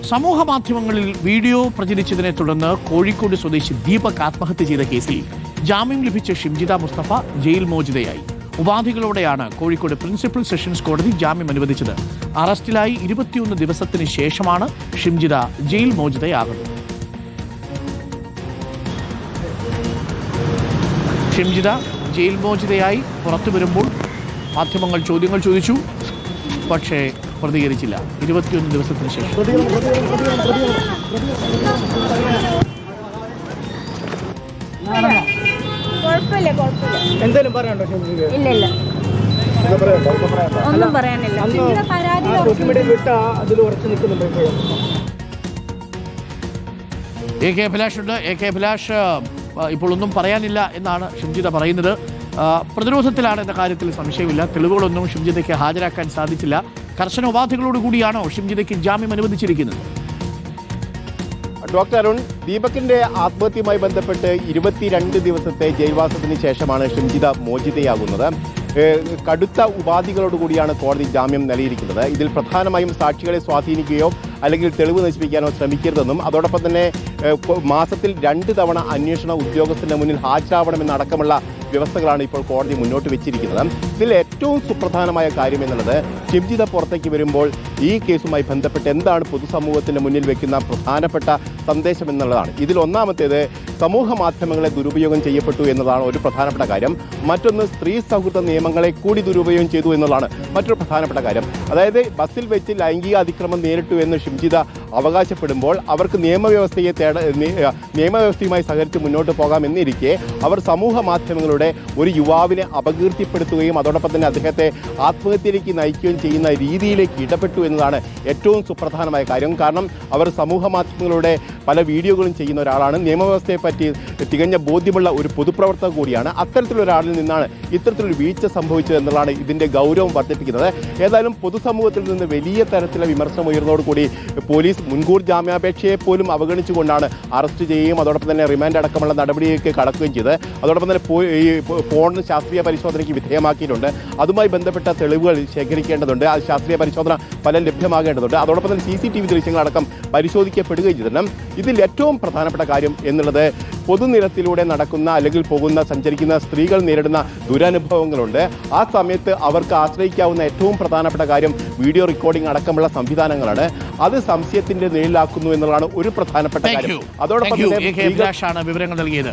സമൂഹ മാധ്യമങ്ങളിൽ വീഡിയോ പ്രചരിച്ചതിനെ തുടർന്ന് കോഴിക്കോട് സ്വദേശി ദീപക് ആത്മഹത്യ ചെയ്ത കേസിൽ ജാമ്യം ലഭിച്ച ഷിംജിത മുസ്തഫ ജയിൽ മോചിതയായി. ഉപാധികളോടെയാണ് കോഴിക്കോട് പ്രിൻസിപ്പൽ സെഷൻസ് കോടതി ജാമ്യം അനുവദിച്ചത്. അറസ്റ്റിലായി 21 ദിവസത്തിന് ശേഷമാണ് ഷിംജിത ജയിൽ മോചിതയാകുന്നത്. ഷിംജിത ജയിൽ മോചിതയായി പുറത്തു വരുമ്പോൾ മാധ്യമങ്ങൾ ചോദ്യങ്ങൾ ചോദിച്ചു, പക്ഷേ പ്രതികരിച്ചില്ല. 21 ദിവസത്തിന് ശേഷം എന്തെങ്കിലും പറയാനുണ്ടോ? ഇല്ല, ഒന്നും പറയാനില്ല. വിട്ട അതിൽ ഉറച്ചു നിൽക്കുന്നുണ്ട്. എ കെ അഭിലാഷ് ഉണ്ട്. എ കെ അഭിലാഷ്, ഇപ്പോൾ ഒന്നും പറയാനില്ല എന്നാണ് ഷിംജിത പറയുന്നത്. പ്രതിരോധത്തിലാണ് എന്ന കാര്യത്തിൽ സംശയമില്ല. തെളിവുകളൊന്നും ഷിംജിതയ്ക്ക് ഹാജരാക്കാൻ സാധിച്ചില്ല. കർശന ഉപാധികളോടുകൂടിയാണോ ഷിംജിതയ്ക്ക് ജാമ്യം അനുവദിച്ചിരിക്കുന്നത്? ഡോക്ടർ അരുൺ, ദീപകിന്റെ ആത്മഹത്യയുമായി ബന്ധപ്പെട്ട് 22 ദിവസത്തെ ജയിൽവാസത്തിന് ശേഷമാണ് ഷിംജിത മോചിതയാകുന്നത്. കടുത്ത ഉപാധികളോടുകൂടിയാണ് കോടതി ജാമ്യം നൽകിയിരിക്കുന്നത്. ഇതിൽ പ്രധാനമായും സാക്ഷികളെ സ്വാധീനിക്കുകയോ അല്ലെങ്കിൽ തെളിവ് നശിപ്പിക്കാനോ ശ്രമിക്കരുതെന്നും അതോടൊപ്പം തന്നെ മാസത്തിൽ 2 തവണ അന്വേഷണ ഉദ്യോഗസ്ഥന്റെ മുന്നിൽ ഹാജരാവണമെന്നടക്കമുള്ള വ്യവസ്ഥകളാണ് ഇപ്പോൾ കോടതി മുന്നോട്ട് വെച്ചിരിക്കുന്നത്. ഇതിൽ ഏറ്റവും സുപ്രധാനമായ കാര്യം എന്നുള്ളത് ഷിംജിത പുറത്തേക്ക് വരുമ്പോൾ ഈ കേസുമായി ബന്ധപ്പെട്ട് എന്താണ് പൊതുസമൂഹത്തിന്റെ മുന്നിൽ വെക്കുന്ന പ്രധാനപ്പെട്ട സന്ദേശം എന്നുള്ളതാണ്. ഇതിൽ ഒന്നാമത്തേത് സമൂഹ മാധ്യമങ്ങളെ ദുരുപയോഗം ചെയ്യപ്പെട്ടു എന്നതാണ് ഒരു പ്രധാനപ്പെട്ട കാര്യം. മറ്റൊന്ന് സ്ത്രീ സൗഹൃദ നിയമങ്ങളെ കൂടി ദുരുപയോഗം ചെയ്തു എന്നുള്ളതാണ് മറ്റൊരു പ്രധാനപ്പെട്ട കാര്യം. അതായത് ബസ്സിൽ വെച്ച് ലൈംഗിക അതിക്രമം നേരിട്ടു എന്ന് ഷിംജിത അവകാശപ്പെടുമ്പോൾ അവർക്ക് നിയമവ്യവസ്ഥയുമായി സഹകരിച്ച് മുന്നോട്ട് പോകാമെന്നിരിക്കെ അവർ സമൂഹ മാധ്യമങ്ങളുടെ ഒരു യുവാവിനെ അപകീർത്തിപ്പെടുത്തുകയും അതോടൊപ്പം തന്നെ അദ്ദേഹത്തെ ആത്മഹത്യയിലേക്ക് നയിക്കുകയും ചെയ്യുന്ന രീതിയിലേക്ക് ഇടപെട്ടു എന്നതാണ് ഏറ്റവും സുപ്രധാനമായ കാര്യം. കാരണം അവർ സമൂഹ മാധ്യമങ്ങളുടെ പല വീഡിയോകളും ചെയ്യുന്ന ഒരാളാണ്. നിയമവ്യവസ്ഥയെ പറ്റി തികഞ്ഞ ബോധ്യമുള്ള ഒരു പൊതുപ്രവർത്തക കൂടിയാണ്. അത്തരത്തിലൊരാളിൽ നിന്നാണ് ഇത്തരത്തിലൊരു വീഴ്ച സംഭവിച്ചത് എന്നുള്ളതാണ് ഇതിൻ്റെ ഗൗരവം വർദ്ധിപ്പിക്കുന്നത്. ഏതായാലും പൊതുസമൂഹത്തിൽ നിന്ന് വലിയ തരത്തിലുള്ള വിമർശനം ഉയർന്നതോടുകൂടി പോലീസ് മുൻകൂർ ജാമ്യാപേക്ഷയെ പോലും അവഗണിച്ചുകൊണ്ടാണ് അറസ്റ്റ് ചെയ്യുകയും അതോടൊപ്പം തന്നെ റിമാൻഡ് അടക്കമുള്ള നടപടിയിലേക്ക് കടക്കുകയും ചെയ്തത്. അതോടൊപ്പം തന്നെ ഈ ഫോൺ ശാസ്ത്രീയ പരിശോധനയ്ക്ക് വിധേയമാക്കിയിട്ടുണ്ട്. അതുമായി ബന്ധപ്പെട്ട തെളിവുകൾ ശേഖരിക്കേണ്ടതുണ്ട്. അത് ശാസ്ത്രീയ പരിശോധന ഫലം ലഭ്യമാകേണ്ടതുണ്ട്. അതോടൊപ്പം തന്നെ CCTV ദൃശ്യങ്ങളടക്കം പരിശോധിക്കപ്പെടുകയും ചെയ്തിട്ടുണ്ട്. ഇതിൽ ഏറ്റവും പ്രധാനപ്പെട്ട കാര്യം എന്നുള്ളത് പൊതുനിരത്തിലൂടെ നടക്കുന്ന അല്ലെങ്കിൽ സഞ്ചരിക്കുന്ന സ്ത്രീകൾ നേരിടുന്ന ദുരനുഭവങ്ങളുണ്ട്. ആ സമയത്ത് അവർക്ക് ആശ്രയിക്കാവുന്ന ഏറ്റവും പ്രധാനപ്പെട്ട കാര്യം വീഡിയോ റെക്കോർഡിംഗ് അടക്കമുള്ള സംവിധാനങ്ങളാണ്. അത് സംശയത്തിന്റെ നിഴലാക്കുന്നു എന്നുള്ളതാണ് ഒരു പ്രധാനപ്പെട്ട കാര്യം. അതോടൊപ്പം വിവരങ്ങൾ നൽകിയത്.